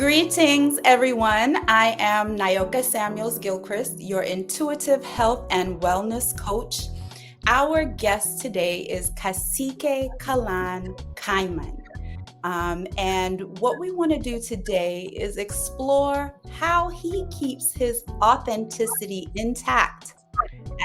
Greetings, everyone. I am Nyoka Samuels Gilchrist, your intuitive health and wellness coach. Our guest today is Kasike Kalan Kaiman. And what we want to do today is explore how he keeps his authenticity intact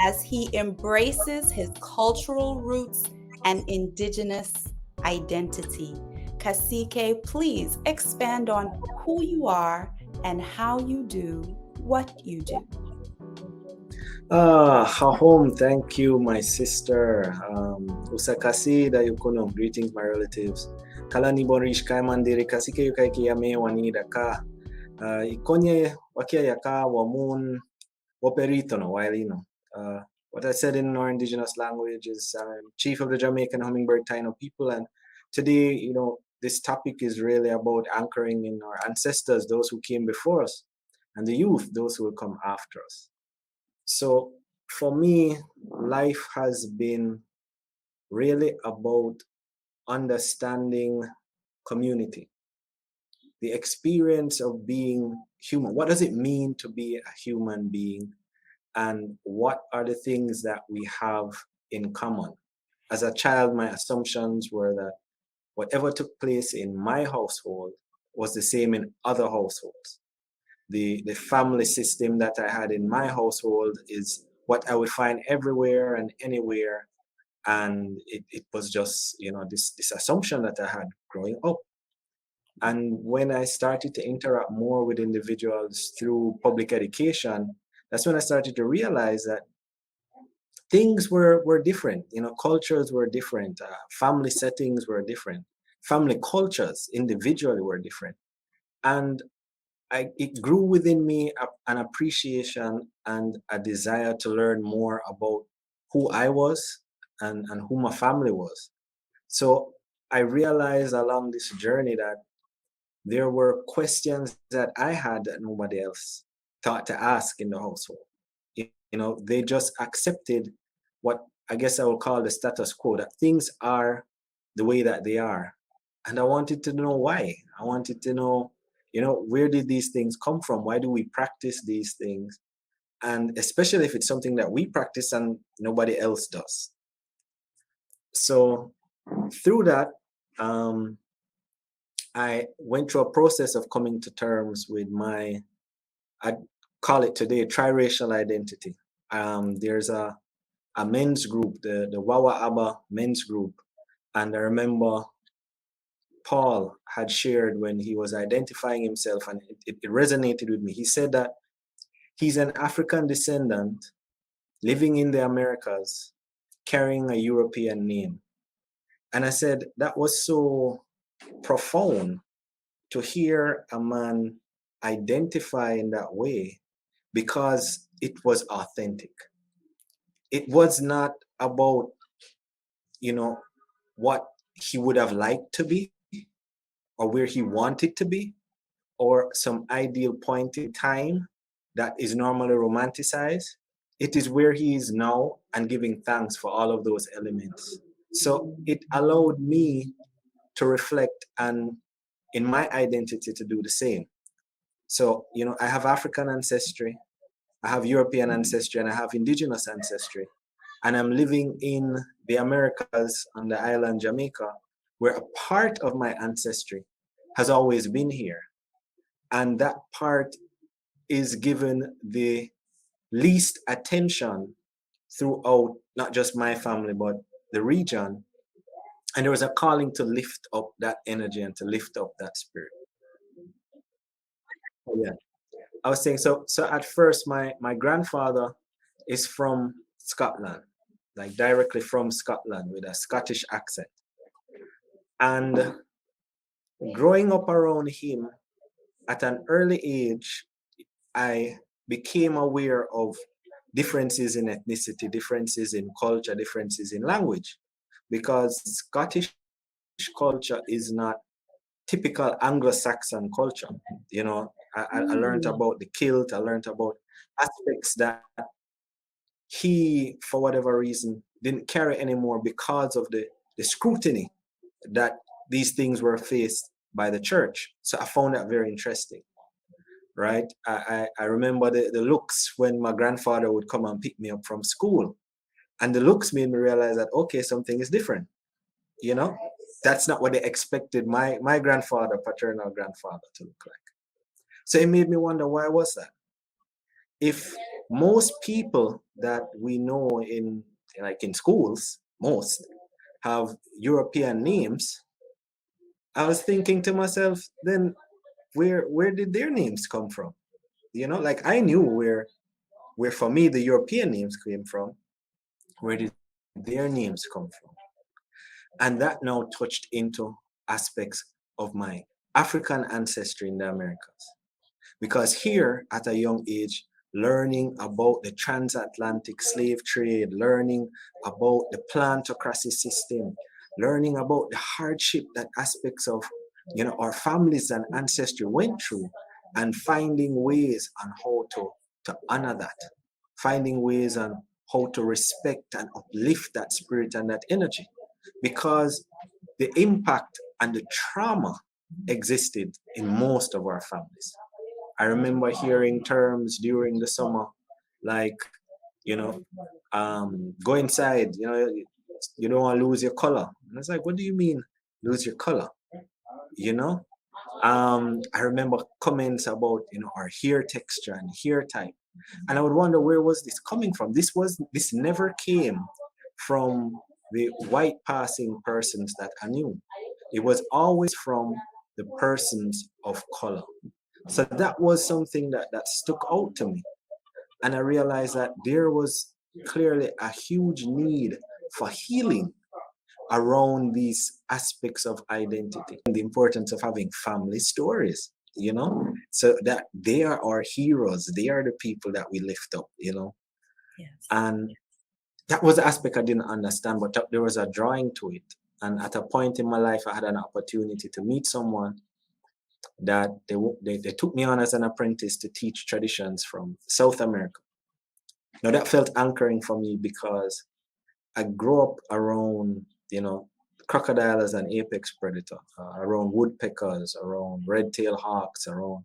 as he embraces his cultural roots and indigenous identity. Kasike, please expand on who you are and how you do what you do. Home, thank you, my sister. Usakasi da yukuno. Greetings, my relatives. Kalan Nibronix Kaiman diri kasike yukai kiyame wanida ka. Ikonye wakia yaka wamun waperito no wailino. What I said in our indigenous language is I'm chief of the Jamaican Humming Taino people, and today, this topic is really about anchoring in our ancestors, those who came before us, and the youth, those who will come after us. So for me, life has been really about understanding community, the experience of being human. What does it mean to be a human being? And what are the things that we have in common? As a child, my assumptions were that whatever took place in my household was the same in other households. The family system that I had in my household is what I would find everywhere and anywhere. And it was just, this assumption that I had growing up. And when I started to interact more with individuals through public education, that's when I started to realize that things were different. Cultures were different. Family settings were different. Family cultures individually were different. And it grew within me an appreciation and a desire to learn more about who I was and who my family was. So I realized along this journey that there were questions that I had that nobody else thought to ask in the household. They just accepted what I guess I would call the status quo, that things are the way that they are. And I wanted to know why. I wanted to know, where did these things come from? Why do we practice these things? And especially if it's something that we practice and nobody else does. So through that, I went through a process of coming to terms with I call it today, triracial identity. There's a men's group, the Wawa Abba men's group. And I remember Paul had shared when he was identifying himself, and it resonated with me. He said that he's an African descendant living in the Americas, carrying a European name. And I said, that was so profound to hear a man identify in that way, because it was authentic. It was not about, what he would have liked to be or where he wanted to be or some ideal point in time that is normally romanticized. It is where he is now and giving thanks for all of those elements. So it allowed me to reflect and in my identity to do the same. So, I have African ancestry, I have European ancestry, and I have indigenous ancestry. And I'm living in the Americas on the island Jamaica, where a part of my ancestry has always been here. And that part is given the least attention throughout not just my family, but the region. And there was a calling to lift up that energy and to lift up that spirit. Oh, yeah. I was saying, so at first, my grandfather is from Scotland, like directly from Scotland with a Scottish accent. And growing up around him at an early age, I became aware of differences in ethnicity, differences in culture, differences in language, because Scottish culture is not typical Anglo-Saxon culture. I learned about the kilt, I learned about aspects that he, for whatever reason, didn't carry anymore because of the scrutiny that these things were faced by the church. So I found that very interesting, right? I remember the looks when my grandfather would come and pick me up from school. And the looks made me realize that, okay, something is different. You know, that's not what they expected my grandfather, paternal grandfather, to look like. So it made me wonder, why was that? If most people that we know in, like in schools, most have European names, I was thinking to myself, then where did their names come from? You know, like I knew where for me the European names came from. Where did their names come from? And that now touched into aspects of my African ancestry in the Americas. Because here at a young age, learning about the transatlantic slave trade, learning about the plantocracy system, learning about the hardship that aspects of, you know, our families and ancestry went through, and finding ways on how to honor that, finding ways on how to respect and uplift that spirit and that energy, because the impact and the trauma existed in most of our families. I remember hearing terms during the summer like, you know, go inside, you know, you don't want to lose your color. And I was like, what do you mean lose your color? You know? I remember comments about, you know, our hair texture and hair type. And I would wonder, where was this coming from? This never came from the white passing persons that I knew. It was always from the persons of color. So that was something that stuck out to me. And I realized that there was clearly a huge need for healing around these aspects of identity, and the importance of having family stories, you know, so that they are our heroes, they are the people that we lift up, you know. Yes. And that was the aspect I didn't understand, but there was a drawing to it. And at a point in my life, I had an opportunity to meet someone that they took me on as an apprentice to teach traditions from South America. Now that felt anchoring for me because I grew up around, you know, crocodile as an apex predator, around woodpeckers, around red-tailed hawks, around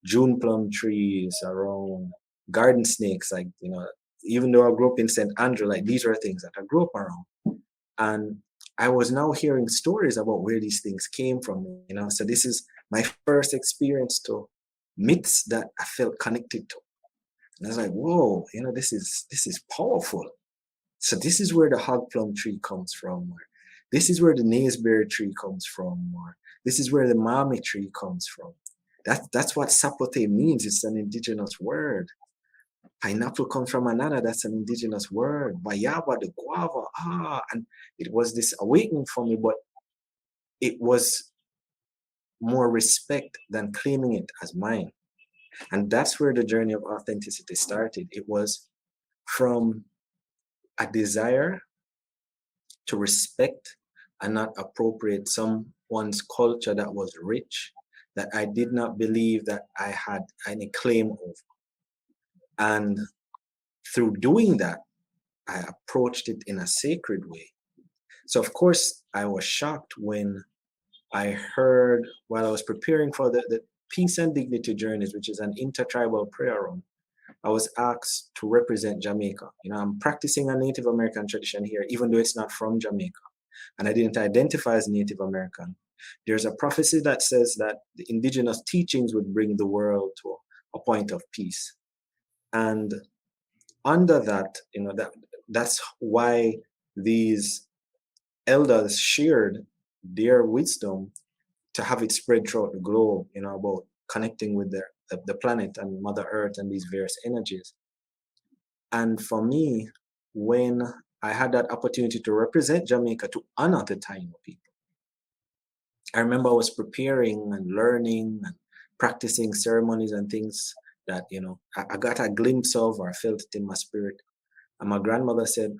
June plum trees, around garden snakes. Like, you know, even though I grew up in St. Andrew, like these are things that I grew up around. And I was now hearing stories about where these things came from, you know. So this is my first experience to myths that I felt connected to. And I was like, whoa, you know, this is powerful. So this is where the hog plum tree comes from, or this is where the naseberry tree comes from, or this is where the mami tree comes from. That's what sapote means. It's an indigenous word. Pineapple comes from another, that's an indigenous word. Bayaba, the guava, and it was this awakening for me, but it was more respect than claiming it as mine. And that's where the journey of authenticity started. It was from a desire to respect and not appropriate someone's culture that was rich, that I did not believe that I had any claim over. And through doing that, I approached it in a sacred way. So of course, I was shocked when I heard, while I was preparing for the Peace and Dignity Journeys, which is an intertribal prayer room, I was asked to represent Jamaica. You know, I'm practicing a Native American tradition here, even though it's not from Jamaica, and I didn't identify as Native American. There's a prophecy that says that the indigenous teachings would bring the world to a point of peace. And under that, you know, that's why these elders shared their wisdom to have it spread throughout the globe, you know, about connecting with the planet and Mother Earth and these various energies. And for me, when I had that opportunity to represent Jamaica, to honor the Taino people, I remember I was preparing and learning and practicing ceremonies and things that, you know, I got a glimpse of, or I felt it in my spirit. And my grandmother said,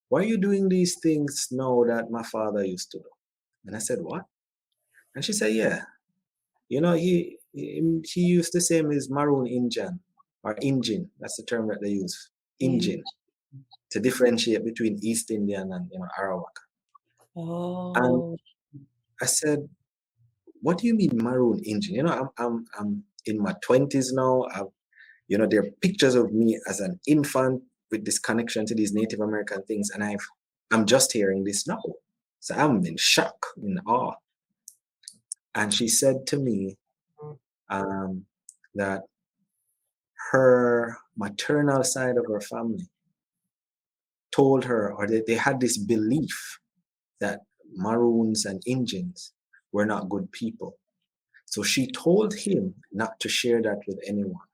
why are you doing these things now that my father used to do? And I said, what? And she said, yeah, you know, he used to say him is maroon Indian or Injin. That's the term that they use, Injin, to differentiate between East Indian and, you know, Arawak. And Oh, I said, what do you mean maroon Indian? You know, I'm in my 20s now. You know, there are pictures of me as an infant with this connection to these Native American things, and I'm just hearing this now. So I'm in shock, in awe. And she said to me that her maternal side of her family told her, or they had this belief that Maroons and Indians were not good people. So she told him not to share that with anyone.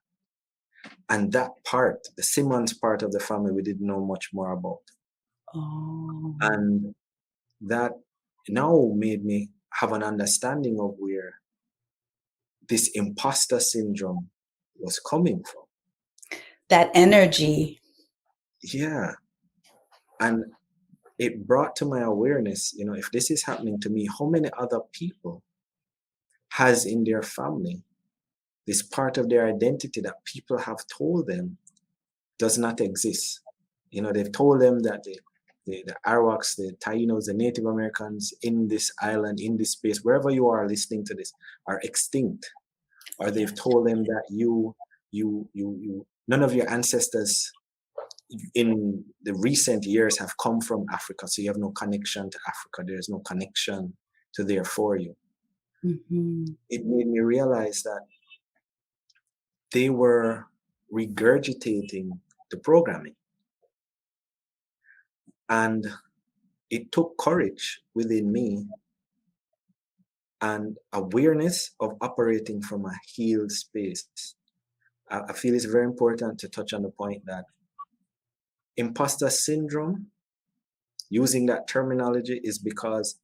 And that part, the Simmons part of the family, we didn't know much more about. Oh. And that now made me have an understanding of where this imposter syndrome was coming from. That energy. Yeah. And it brought to my awareness, you know, if this is happening to me, how many other people has in their family this part of their identity that people have told them does not exist. You know, they've told them that the Arawaks, the Tainos, the Native Americans in this island, in this space, wherever you are listening to this, are extinct. Or they've told them that none of your ancestors in the recent years have come from Africa, so you have no connection to Africa. There's no connection to there for you. Mm-hmm. It made me realize that they were regurgitating the programming. And it took courage within me and awareness of operating from a healed space. I feel it's very important to touch on the point that imposter syndrome, using that terminology, is because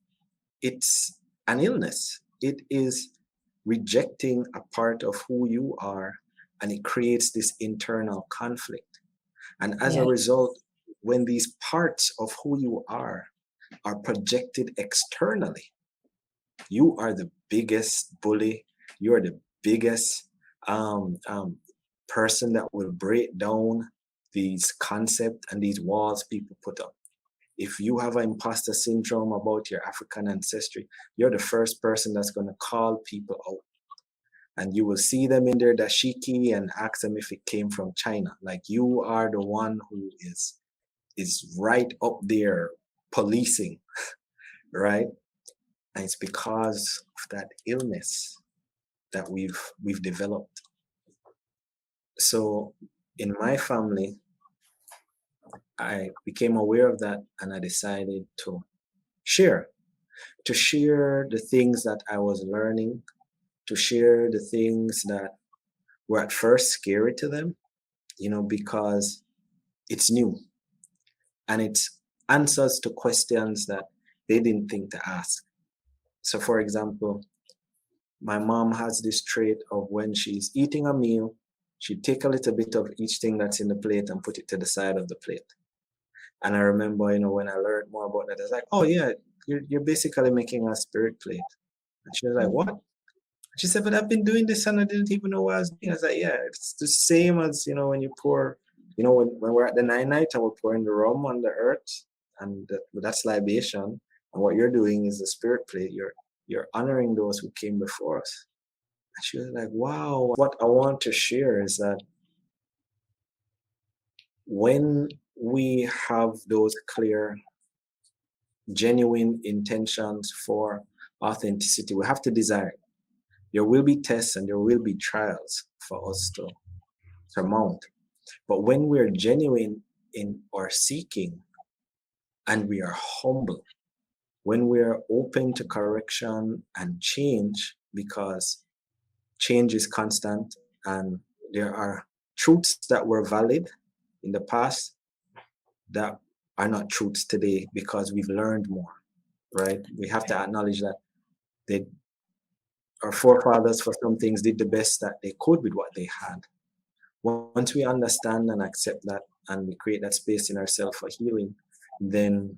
it's an illness. It is rejecting a part of who you are, and it creates this internal conflict. And as a result, when these parts of who you are projected externally, you are the biggest bully. You are the biggest person that will break down these concepts and these walls people put up. If you have an imposter syndrome about your African ancestry, you're the first person that's going to call people out. And you will see them in their dashiki and ask them if it came from China. Like, you are the one who is right up there policing, right? And it's because of that illness that we've developed. So in my family, I became aware of that, and I decided to share the things that I was learning, to share the things that were at first scary to them, you know, because it's new and it's answers to questions that they didn't think to ask. So for example, my mom has this trait of when she's eating a meal, she'd take a little bit of each thing that's in the plate and put it to the side of the plate. And I remember, you know, when I learned more about that, I was like, oh yeah, you're basically making a spirit plate. And she was like, what? She said, but I've been doing this and I didn't even know what I was doing. I was like, yeah, it's the same as, you know, when you pour, you know, when we're at the nine night and we're pouring the rum on the earth, and that's libation. And what you're doing is the spirit plate. You're honoring those who came before us. And she was like, wow. What I want to share is that when we have those clear, genuine intentions for authenticity, we have to desire it. There will be tests and there will be trials for us to surmount. But when we're genuine in our seeking and we are humble, when we're open to correction and change, because change is constant and there are truths that were valid in the past that are not truths today because we've learned more, right? We have to acknowledge that our forefathers, for some things, did the best that they could with what they had. Once we understand and accept that and we create that space in ourselves for healing, then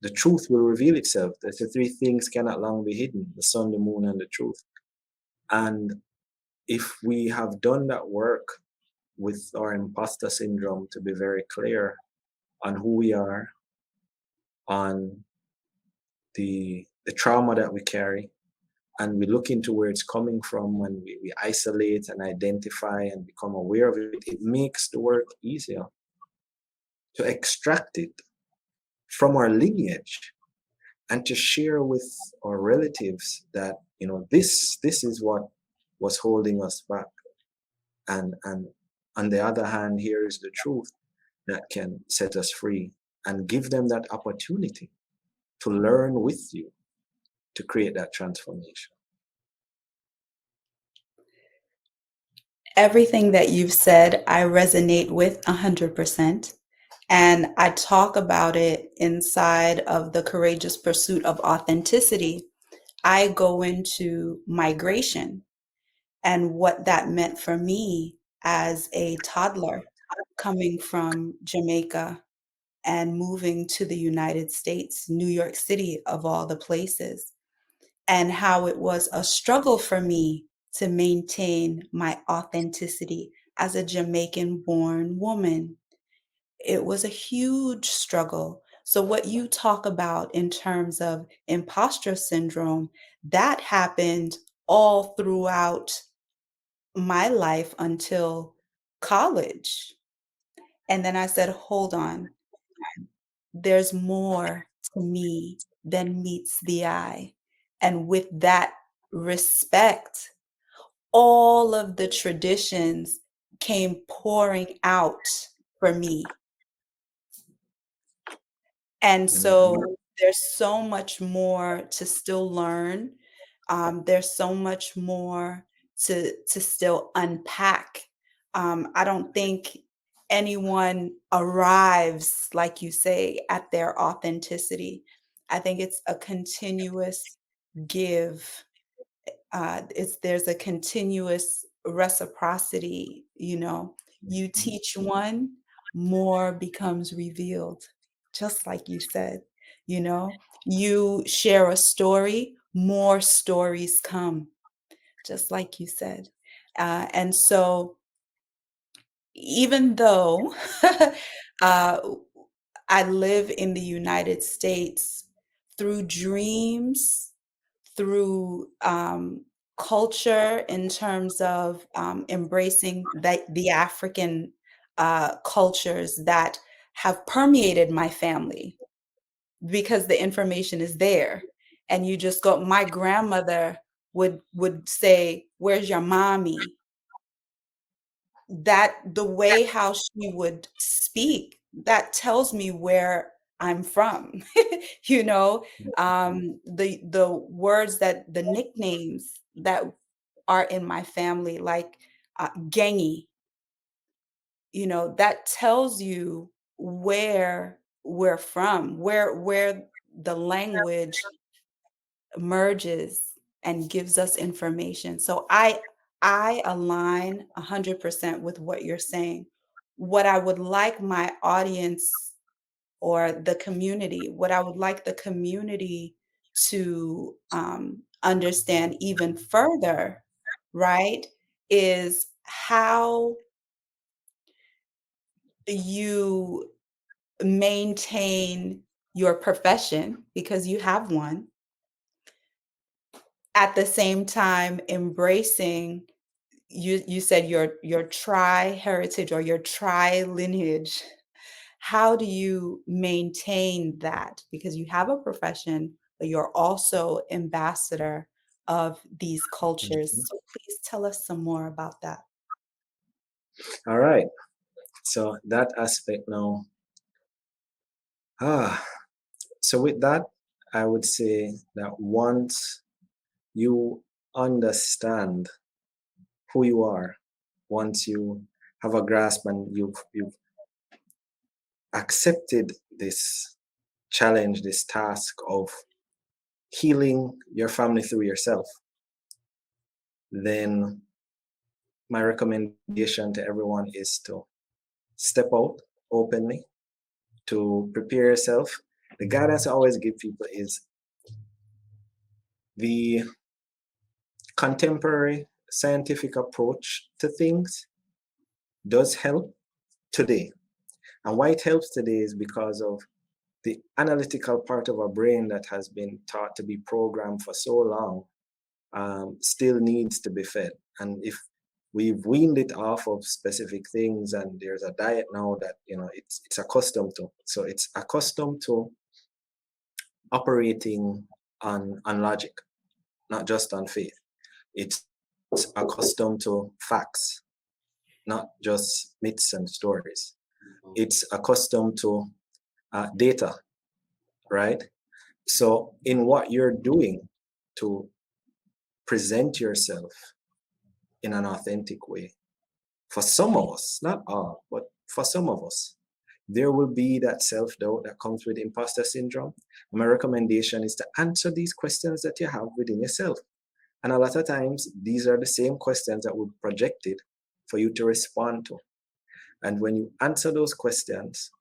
the truth will reveal itself. The three things cannot long be hidden: the sun, the moon, and the truth. And if we have done that work with our imposter syndrome to be very clear on who we are, on the trauma that we carry, and we look into where it's coming from, and we isolate and identify and become aware of it, it makes the work easier to extract it from our lineage and to share with our relatives that, this is what was holding us back. And on the other hand, here is the truth that can set us free, and give them that opportunity to learn with you to create that transformation. Everything that you've said, I resonate with 100%. And I talk about it inside of the courageous pursuit of authenticity. I go into migration and what that meant for me as a toddler coming from Jamaica and moving to the United States, New York City, of all the places, and how it was a struggle for me to maintain my authenticity as a Jamaican born woman. It was a huge struggle. So, what you talk about in terms of imposter syndrome, that happened all throughout my life until college. And then I said, hold on, there's more to me than meets the eye. And with that respect, all of the traditions came pouring out for me. And so there's so much more to still learn. There's so much more to still unpack. I don't think anyone arrives, like you say, at their authenticity. I think it's a continuous give. There's a continuous reciprocity. You teach one, more becomes revealed, just like you said. You share a story, more stories come, just like you said. And so, even though uh, I live in the United States, through dreams, through culture, in terms of embracing the African cultures that have permeated my family, because the information is there, and you just go. My grandmother would say, "Where's your mommy?" That the way how she would speak, that tells me where I'm from. you know the words, that the nicknames that are in my family, like gangy, that tells you where we're from, where the language merges and gives us information. So I align 100% with what you're saying. What I would like my audience, or what I would like the community to understand even further, right, is how you maintain your profession, because you have one, at the same time embracing, you said, your tri heritage, or your tri lineage. How do you maintain that? Because you have a profession, but you're also ambassador of these cultures. So please tell us some more about that. All right. So that aspect now. So with that, I would say that once you understand who you are, once you have a grasp and you've accepted this challenge, this task of healing your family through yourself, then my recommendation to everyone is to step out openly, to prepare yourself. The guidance I always give people is the contemporary scientific approach to things does help today. And why it helps today is because of the analytical part of our brain that has been taught to be programmed for so long still needs to be fed. And if we've weaned it off of specific things, and there's a diet now that it's accustomed to. So it's accustomed to operating on logic, not just on faith. It's accustomed to facts, not just myths and stories. It's accustomed to data, right? So in what you're doing to present yourself in an authentic way, for some of us, not all, but for some of us, there will be that self-doubt that comes with imposter syndrome. My recommendation is to answer these questions that you have within yourself. And a lot of times, these are the same questions that will be projected for you to respond to. And when you answer those questions,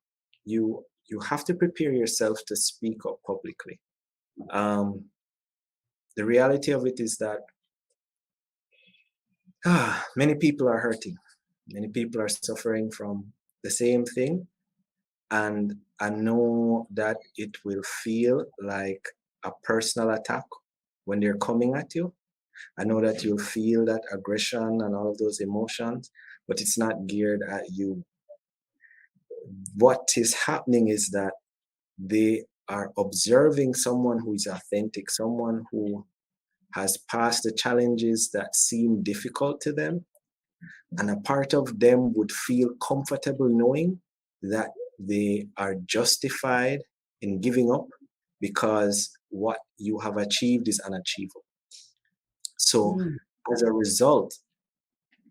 you have to prepare yourself to speak up publicly. The reality of it is that many people are hurting. Many people are suffering from the same thing. And I know that it will feel like a personal attack when they're coming at you. I know that you'll feel that aggression and all of those emotions, but it's not geared at you. What is happening is that they are observing someone who is authentic, someone who has passed the challenges that seem difficult to them. And a part of them would feel comfortable knowing that they are justified in giving up because what you have achieved is unachievable. So as a result,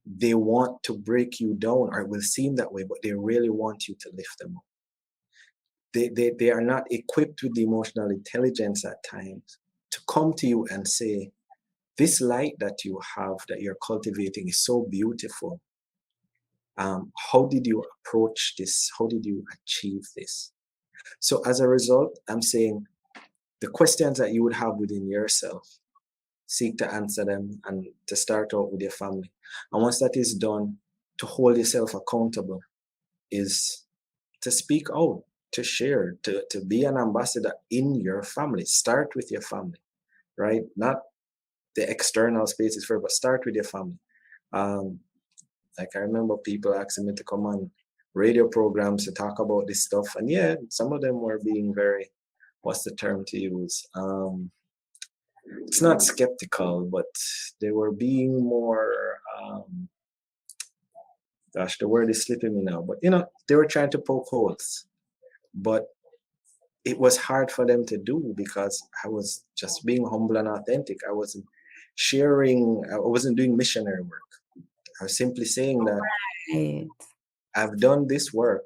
they want to break you down, or it will seem that way, but they really want you to lift them up. They are not equipped with the emotional intelligence at times to come to you and say, this light that you have, that you're cultivating, is so beautiful. How did you approach this? How did you achieve this? So as a result, I'm saying the questions that you would have within yourself, seek to answer them and to start out with your family. And once that is done, to hold yourself accountable is to speak out, to share, to be an ambassador in your family. Start with your family, right? Not the external spaces first, but start with your family. Like I remember people asking me to come on radio programs to talk about this stuff. And yeah, some of them were being very, what's the term to use? It's not skeptical, but they were being more, gosh, the word is slipping me now, but they were trying to poke holes. But it was hard for them to do because I was just being humble and authentic. I wasn't sharing, I wasn't doing missionary work. I was simply saying that I've done this work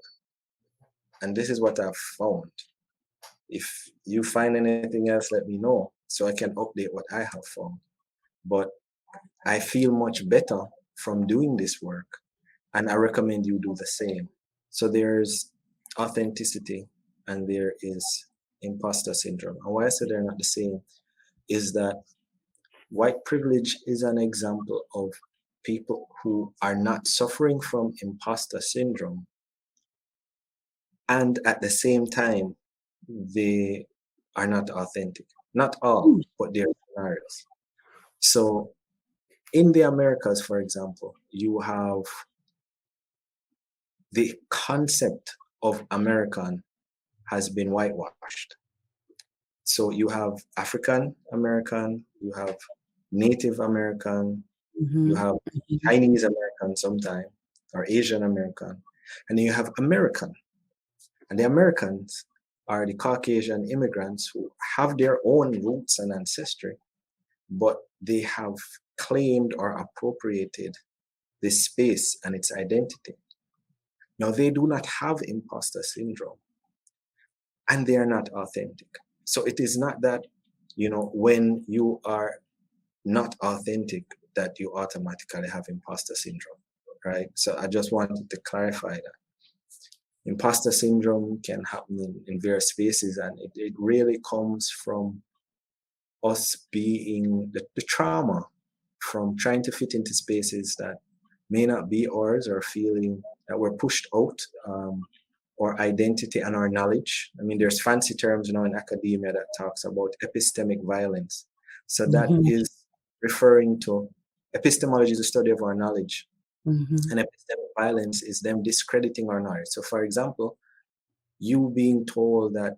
and this is what I've found. If you find anything else, let me know so I can update what I have found. But I feel much better from doing this work, and I recommend you do the same. So there's authenticity and there is imposter syndrome. And why I say they're not the same is that white privilege is an example of people who are not suffering from imposter syndrome, and at the same time, they are not authentic. Not all, but there are scenarios. So in the Americas, for example, you have the concept of American has been whitewashed. So you have African American, you have Native American, you have Chinese American sometimes, or Asian American, and then you have American. And the Americans are the Caucasian immigrants who have their own roots and ancestry, but they have claimed or appropriated this space and its identity. Now, they do not have imposter syndrome, and they are not authentic. So it is not that, when you are not authentic, that you automatically have imposter syndrome, right? So I just wanted to clarify that. Imposter syndrome can happen in various spaces, and it really comes from us being the trauma from trying to fit into spaces that may not be ours, or feeling that we're pushed out, or identity and our knowledge. I mean, there's fancy terms now in academia that talks about epistemic violence. So that is referring to epistemology is the study of our knowledge. Mm-hmm. And epistemic violence is them discrediting our knowledge. So, for example, you being told that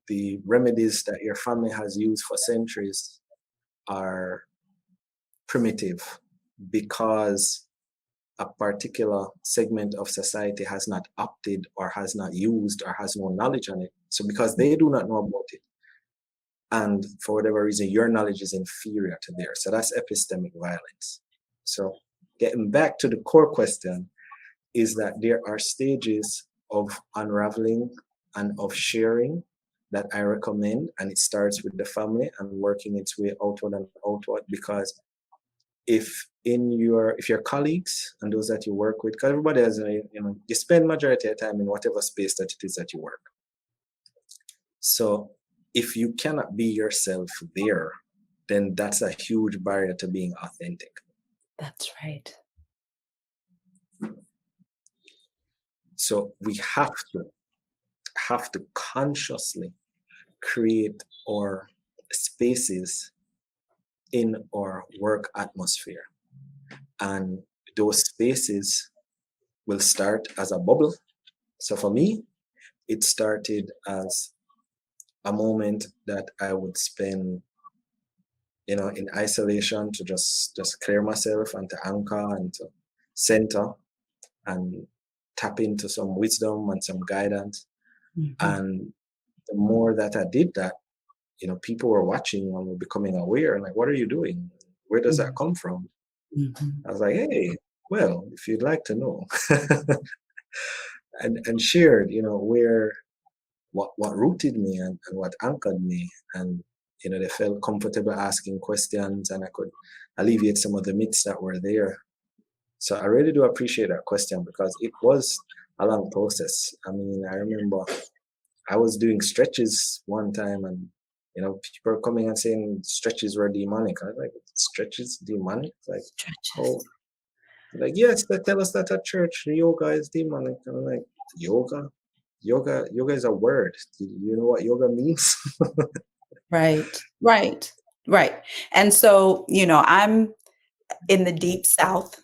the remedies that your family has used for centuries are primitive because a particular segment of society has not opted or has not used or has no knowledge on it. So because they do not know about it, and for whatever reason, your knowledge is inferior to theirs. So that's epistemic violence. So getting back to the core question is that there are stages of unraveling and of sharing that I recommend, and it starts with the family and working its way outward and outward. Because if your colleagues and those that you work with, because everybody has you spend majority of time in whatever space that it is that you work. So if you cannot be yourself there, then that's a huge barrier to being authentic. That's right. So we have to consciously create our spaces in our work atmosphere. And those spaces will start as a bubble. So for me, it started as a moment that I would spend, in isolation to just clear myself and to anchor and to center and tap into some wisdom and some guidance. Mm-hmm. And the more that I did that, people were watching and were becoming aware and like, what are you doing? Where does that come from? Mm-hmm. I was like, hey, well, if you'd like to know. and shared, where what rooted me and what anchored me. And they felt comfortable asking questions and I could alleviate some of the myths that were there. So I really do appreciate that question because it was a long process. I mean, I remember I was doing stretches one time and people are coming and saying stretches were demonic. I was like, stretches demonic? Like, oh, like, yes, they tell us that at church, yoga is demonic. And I'm like, yoga? Yoga is a word. Do you know what yoga means? Right. And so, I'm in the deep South.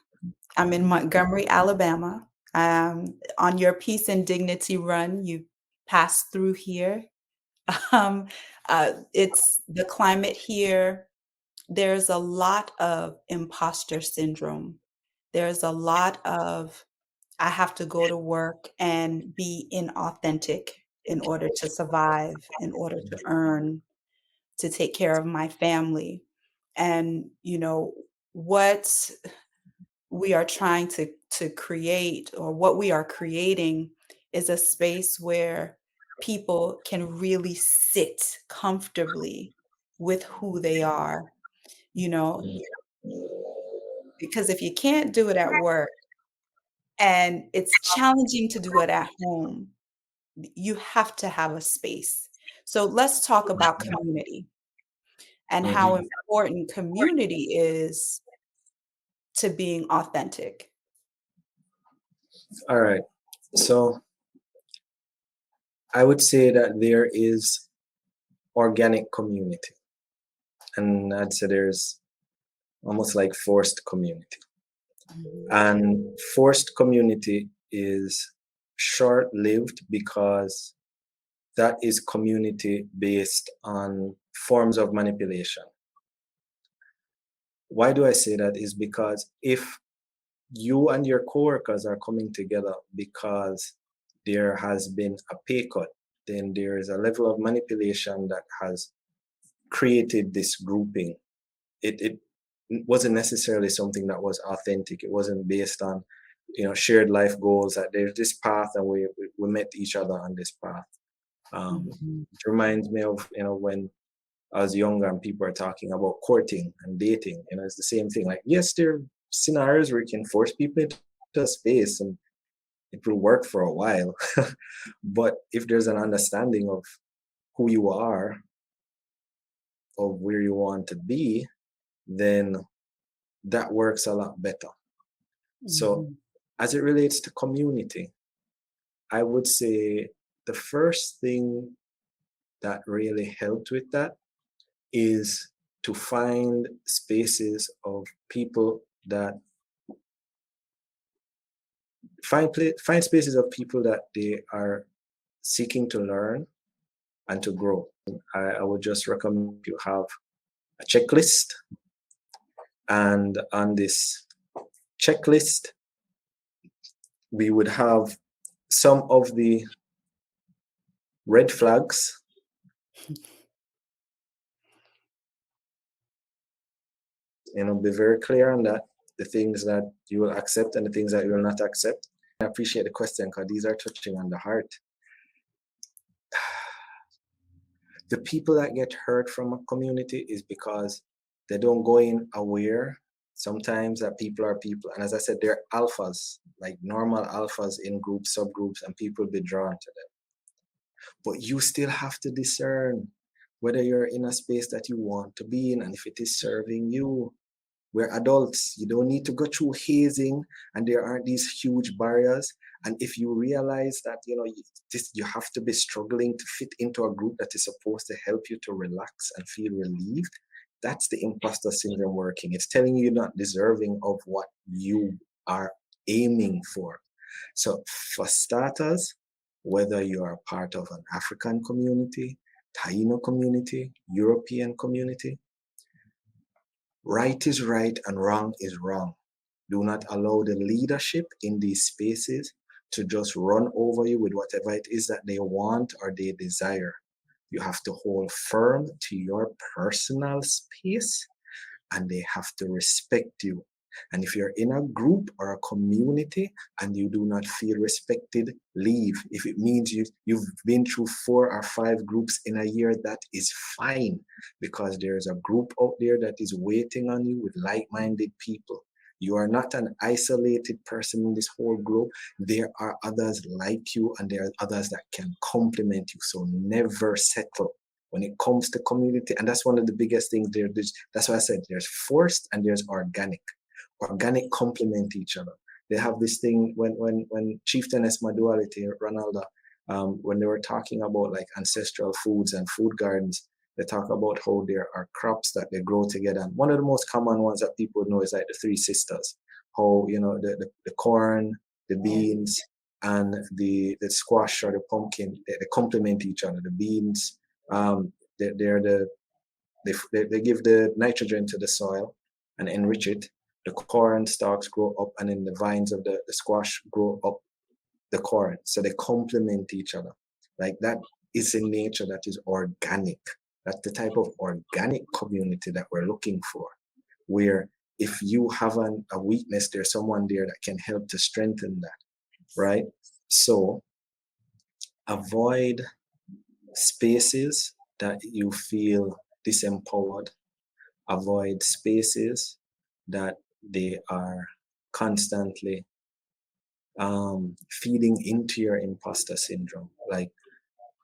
I'm in Montgomery, Alabama. On your Peace and Dignity run, you pass through here. Um, it's the climate here. There's a lot of imposter syndrome. There's a lot of, I have to go to work and be inauthentic in order to survive, in order to earn, to take care of my family. And, what we are trying to create, or what we are creating, is a space where people can really sit comfortably with who they are, because if you can't do it at work and it's challenging to do it at home, you have to have a space. So let's talk about community and how Mhm. important community is to being authentic. All right. So I would say that there is organic community, and I'd say there's almost like forced community. And forced community is short lived because that is community based on forms of manipulation. Why do I say that? Is because if you and your coworkers are coming together because there has been a pay cut, then there is a level of manipulation that has created this grouping. It wasn't necessarily something that was authentic. It wasn't based on shared life goals, that there's this path and we met each other on this path. It reminds me of when I was younger and people are talking about courting and dating. It's the same thing. Like, yes, there are scenarios where you can force people into a space and it will work for a while. But if there's an understanding of who you are, of where you want to be, then that works a lot better. So as it relates to community, I would say the first thing that really helped with that is to find spaces of people that find spaces of people that they are seeking to learn and to grow. I would just recommend you have a checklist, and on this checklist we would have some of the red flags. Be very clear on that, the things that you will accept and the things that you will not accept. I appreciate the question because these are touching on the heart. The people that get hurt from a community is because they don't go in aware sometimes that people are people. And as I said, they're alphas, like normal alphas in groups, subgroups, and people be drawn to them. But you still have to discern whether you're in a space that you want to be in and if it is serving you. We're adults. You don't need to go through hazing, and there aren't these huge barriers. And if you realize that you have to be struggling to fit into a group that is supposed to help you to relax and feel relieved, that's the imposter syndrome working. It's telling you you're not deserving of what you are aiming for. So for starters, whether you are part of an African community, Taino community, European community, right is right and wrong is wrong. Do not allow the leadership in these spaces to just run over you with whatever it is that they want or they desire. You have to hold firm to your personal space, and they have to respect you. And if you're in a group or a community and you do not feel respected, leave. If it means you've been through 4 or 5 groups in a year, that is fine, because there's a group out there that is waiting on you with like-minded people. You are not an isolated person in this whole globe. There are others like you, and there are others that can complement you. So never settle when it comes to community. And that's one of the biggest things there. That's why I said there's forced and there's organic. Organic complement each other. They have this thing when Chieftainess Maduality, Ronaldo, when they were talking about like ancestral foods and food gardens, they talk about how there are crops that they grow together. And one of the most common ones that people know is like the three sisters. How the corn, the beans, and the squash or the pumpkin, they complement each other. The beans, they give the nitrogen to the soil and enrich it. The corn stalks grow up, and then the vines of the squash grow up the corn. So they complement each other. Like that is in nature, that is organic. That's the type of organic community that we're looking for, where if you have a weakness, there's someone there that can help to strengthen that, right? So avoid spaces that you feel disempowered. Avoid spaces that they are constantly feeding into your imposter syndrome. Like,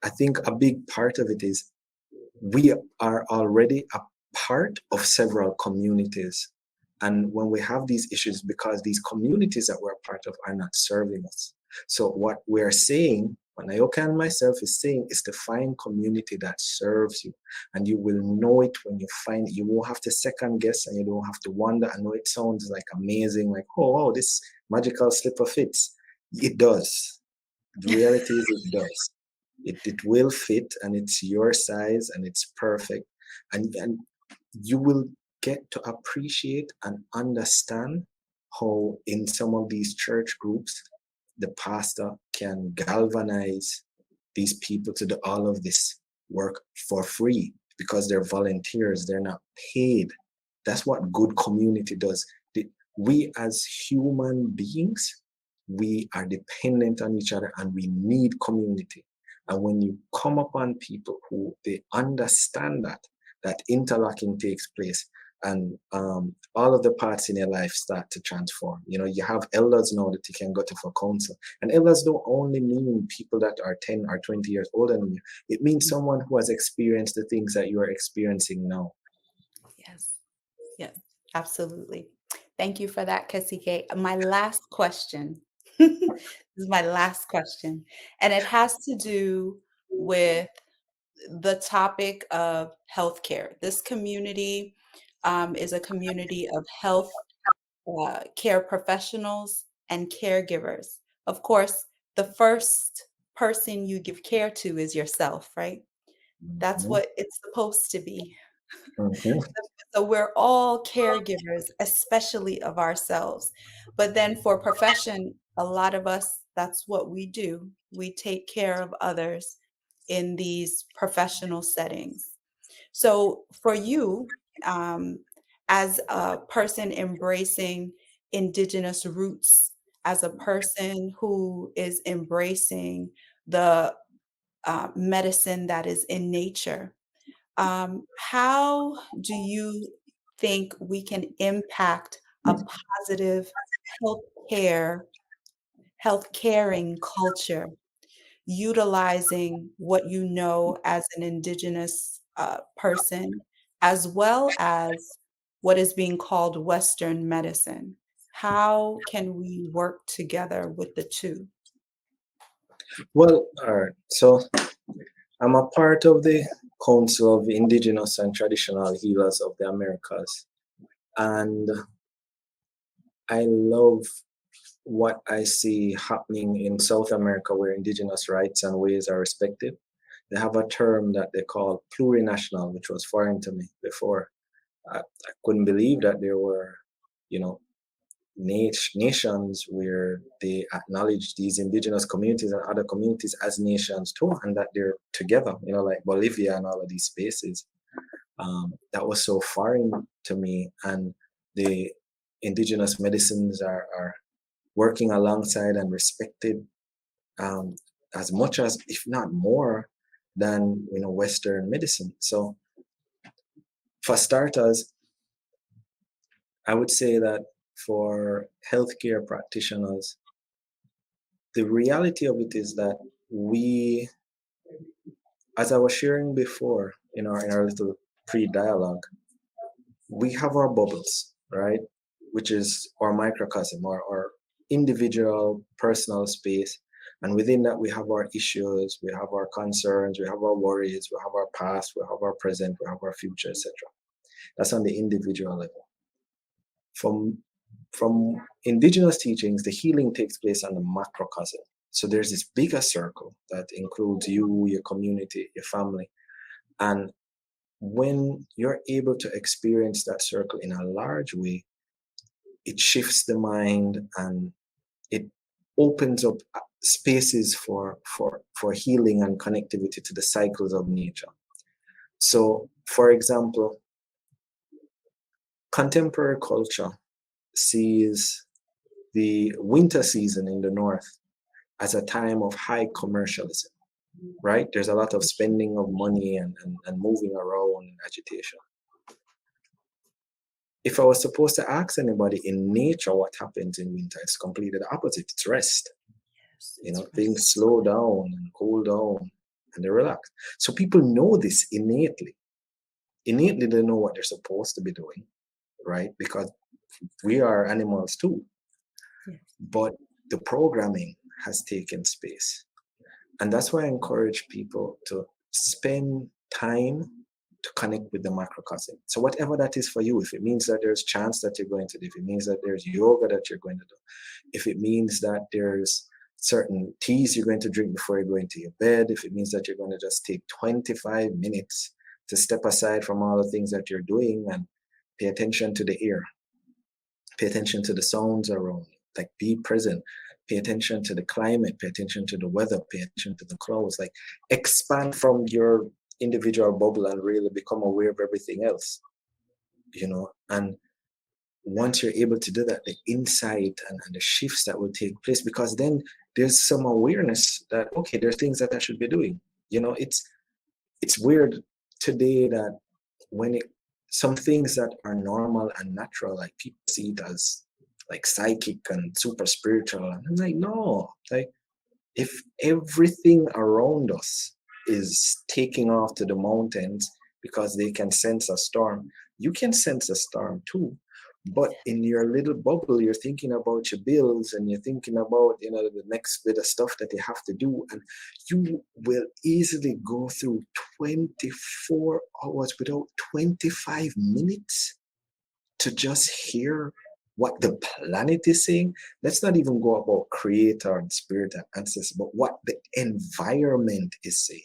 I think a big part of it is we are already a part of several communities. And when we have these issues, because these communities that we're part of are not serving us. So what we're saying, what Nyoka and myself is saying, is to find community that serves you. And you will know it when you find it. You won't have to second guess, and you don't have to wonder. I know it sounds like amazing, like, oh, wow, this magical slipper fits. It does. The reality is it does. It will fit, and it's your size, and it's perfect. And you will get to appreciate and understand how in some of these church groups, the pastor can galvanize these people to do all of this work for free because they're volunteers, they're not paid. That's what good community does. We as human beings, we are dependent on each other, and we need community. And when you come upon people who they understand that interlocking takes place, and all of the parts in your life start to transform. You have elders now that you can go to for counsel. And elders don't only mean people that are 10 or 20 years older than you. It means someone who has experienced the things that you are experiencing now. Yes, absolutely. Thank you for that, Kasike. My last question. This is my last question. And it has to do with the topic of healthcare. This community is a community of health care professionals and caregivers. Of course, the first person you give care to is yourself, right? That's Mhm. what it's supposed to be. Mhm. So we're all caregivers, especially of ourselves. But then for profession, a lot of us, that's what we do. We take care of others in these professional settings. So for you, um, as a person embracing Indigenous roots, as a person who is embracing the medicine that is in nature, how do you think we can impact a positive healthcare, health caring culture utilizing what you know as an Indigenous person, as well as what is being called Western medicine? How can we work together with the two? Well, all right. So I'm a part of the Council of Indigenous and Traditional Healers of the Americas, and I love what I see happening in South America where Indigenous rights and ways are respected. They have a term that they call plurinational, which was foreign to me before. I couldn't believe that there were, you know, nations where they acknowledge these indigenous communities and other communities as nations too, and that they're together, like Bolivia and all of these spaces. That was so foreign to me, and the indigenous medicines are working alongside and respected um, as much as, if not more, than Western medicine. So, for starters, I would say that for healthcare practitioners, the reality of it is that we, as I was sharing before in our little pre-dialogue, we have our bubbles, right? Which is our microcosm, our individual personal space. And within that, we have our issues, we have our concerns, we have our worries, we have our past, we have our present, we have our future, etc. That's on the individual level. From indigenous teachings, the healing takes place on the macrocosm. So there's this bigger circle that includes you, your community, your family. And when you're able to experience that circle in a large way, it shifts the mind and it opens up spaces for healing and connectivity to the cycles of nature. So, for example, contemporary culture sees the winter season in the north as a time of high commercialism, right? There's a lot of spending of money and moving around and agitation. If I was supposed to ask anybody in nature what happens in winter, it's completely the opposite. It's rest. Yes, it's Things rest. slow down and cool down and they relax. So people know this innately. Innately, they know what they're supposed to be doing, right? Because we are animals too. Yes. But the programming has taken space. And that's why I encourage people to spend time to connect with the macrocosm. So whatever that is for you, if it means that there's chants that you're going to do, if it means that there's yoga that you're going to do, if it means that there's certain teas you're going to drink before you go into your bed, if it means that you're going to just take 25 minutes to step aside from all the things that you're doing and pay attention to the air, pay attention to the sounds around you, like be present, pay attention to the climate, pay attention to the weather, pay attention to the clouds, like expand from your individual bubble and really become aware of everything else, and once you're able to do that, the insight and the shifts that will take place, because then there's some awareness that, okay, there's things that I should be doing. It's weird today that when some things that are normal and natural, like people see it as like psychic and super spiritual. And I'm like, no, like if everything around us is taking off to the mountains because they can sense a storm, you can sense a storm too. But in your little bubble, you're thinking about your bills and you're thinking about, the next bit of stuff that you have to do. And you will easily go through 24 hours without 25 minutes to just hear what the planet is saying. Let's not even go about creator and spirit and ancestors, but what the environment is saying.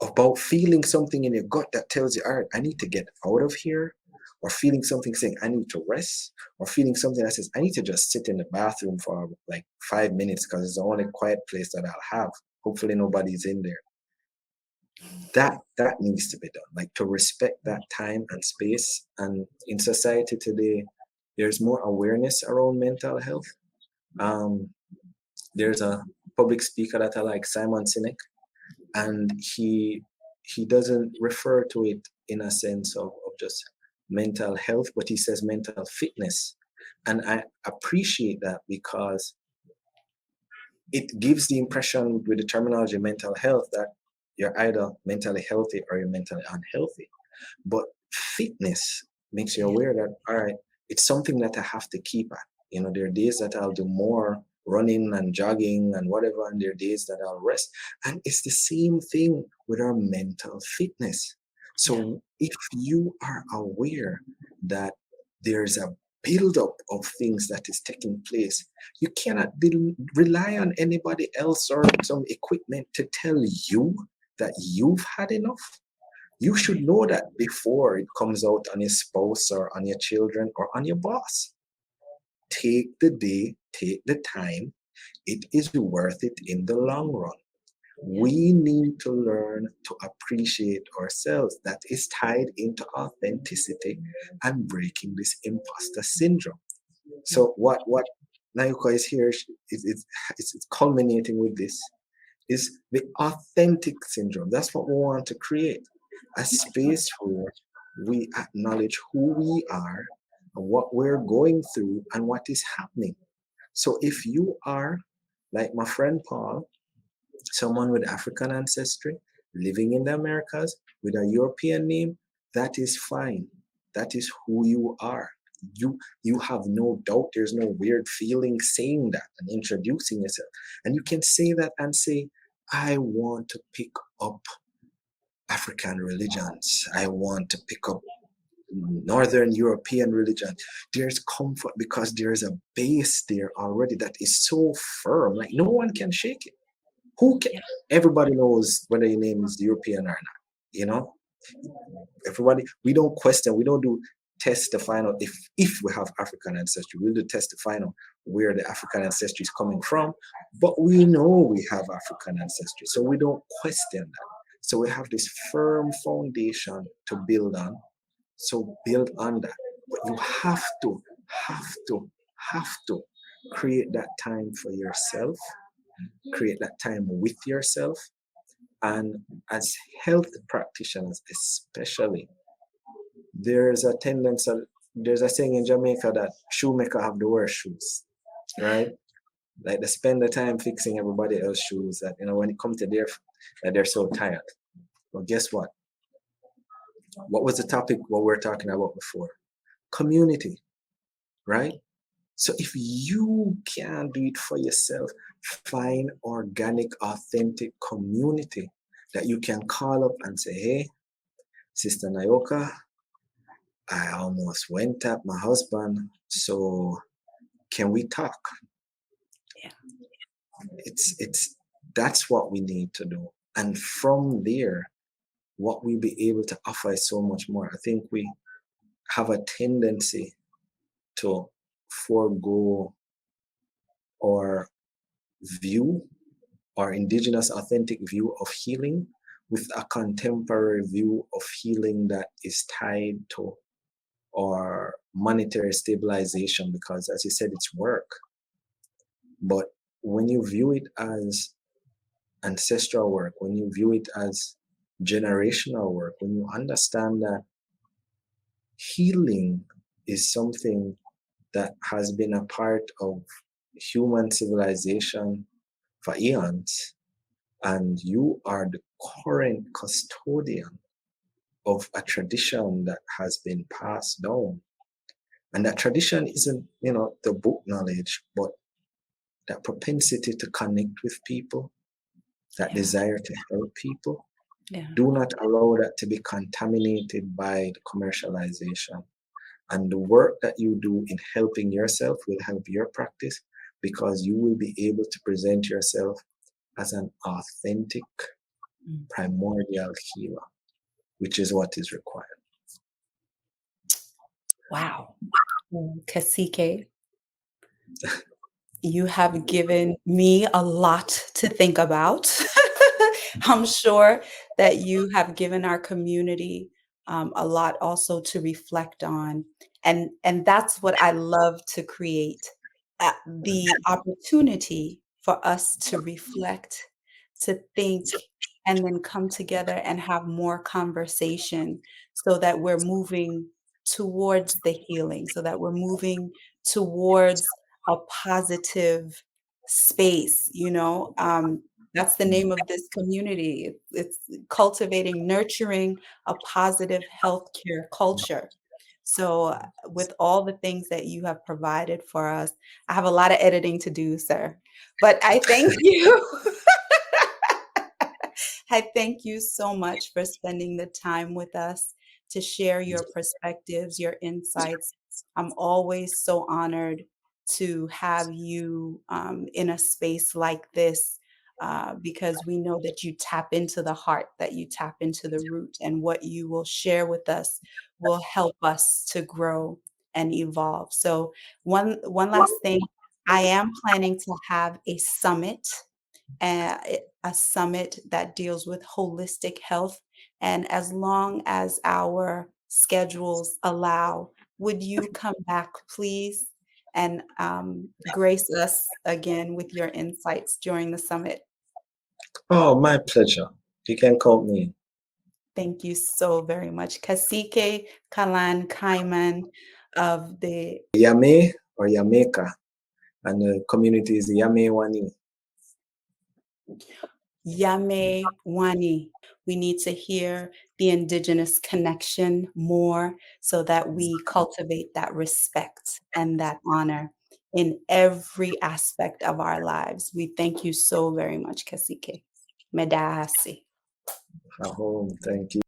About feeling something in your gut that tells you, all right, I need to get out of here, or feeling something saying, I need to rest, or feeling something that says, I need to just sit in the bathroom for like 5 minutes because it's the only quiet place that I'll have. Hopefully nobody's in there. That needs to be done, like to respect that time and space. And in society today, there's more awareness around mental health. There's a public speaker that I like, Simon Sinek, and he doesn't refer to it in a sense of just mental health, but he says mental fitness. And I appreciate that because it gives the impression with the terminology mental health that you're either mentally healthy or you're mentally unhealthy. But fitness makes you aware that, all right, it's something that I have to keep at. There are days that I'll do more running and jogging and whatever, and there are days that I'll rest. And it's the same thing with our mental fitness. So if you are aware that there's a buildup of things that is taking place, you cannot rely on anybody else or some equipment to tell you that you've had enough. You should know that before it comes out on your spouse or on your children or on your boss. Take the day, take the time. It is worth it in the long run. We need to learn to appreciate ourselves. That is tied into authenticity and breaking this imposter syndrome. So what Nyoka is here, it's culminating with this, is the authentic syndrome. That's what we want to create. A space where we acknowledge who we are, what we're going through, and what is happening. So if you are, like my friend Paul, someone with African ancestry, living in the Americas with a European name, that is fine. That is who you are. You have no doubt. There's no weird feeling saying that and introducing yourself. And you can say that and say, I want to pick up African religions. I want to pick up Northern European religion. There's comfort because there's a base there already that is so firm, like no one can shake it. Who can? Everybody knows whether your name is European or not. Everybody. We don't question. We don't do tests to find out if we have African ancestry. We'll do tests to find out where the African ancestry is coming from. But we know we have African ancestry, so we don't question that. So we have this firm foundation to build on. So build on that. But you have to create that time for yourself, create that time with yourself. And as health practitioners, especially, there's a tendency, there's a saying in Jamaica that shoemaker have the worst shoes, right? Like they spend the time fixing everybody else's shoes that, when it comes to that they're so tired. But guess what? What was the topic what we were talking about before? Community, right? So if you can't do it for yourself, find organic, authentic community that you can call up and say, hey, Sister Nyoka, I almost went at my husband, so can we talk? Yeah. That's what we need to do. And from there, what we be able to offer is so much more. I think we have a tendency to forego or view our indigenous authentic view of healing with a contemporary view of healing that is tied to our monetary stabilization, because as you said, it's work. But when you view it as ancestral work, when you view it as generational work, when you understand that healing is something that has been a part of human civilization for eons, and you are the current custodian of a tradition that has been passed down. And that tradition isn't, the book knowledge, but that propensity to connect with people, that desire to help people. Yeah. Do not allow that to be contaminated by the commercialization. And the work that you do in helping yourself will help your practice, because you will be able to present yourself as an authentic, primordial healer, which is what is required. Wow. Kasike, you have given me a lot to think about. I'm sure that you have given our community a lot also to reflect on. And that's what I love to create, the opportunity for us to reflect, to think, and then come together and have more conversation so that we're moving towards the healing, so that we're moving towards a positive space, that's the name of this community. It's cultivating, nurturing a positive healthcare culture. So, with all the things that you have provided for us, I have a lot of editing to do, sir. But I thank you. I thank you so much for spending the time with us to share your perspectives, your insights. I'm always so honored to have you in a space like this, because we know that you tap into the heart, that you tap into the root, and what you will share with us will help us to grow and evolve. So one last thing, I am planning to have a summit, a summit that deals with holistic health. And as long as our schedules allow, would you come back, please, and grace us again with your insights during the summit? Oh, my pleasure. You can count me in. Thank you so very much. Kasike Kalan Kaiman of the Yame or Yameka, and the community is Yamewani. Yame Wani. We need to hear the Indigenous connection more so that we cultivate that respect and that honor in every aspect of our lives. We thank you so very much, Kasike. Medasi. Thank you.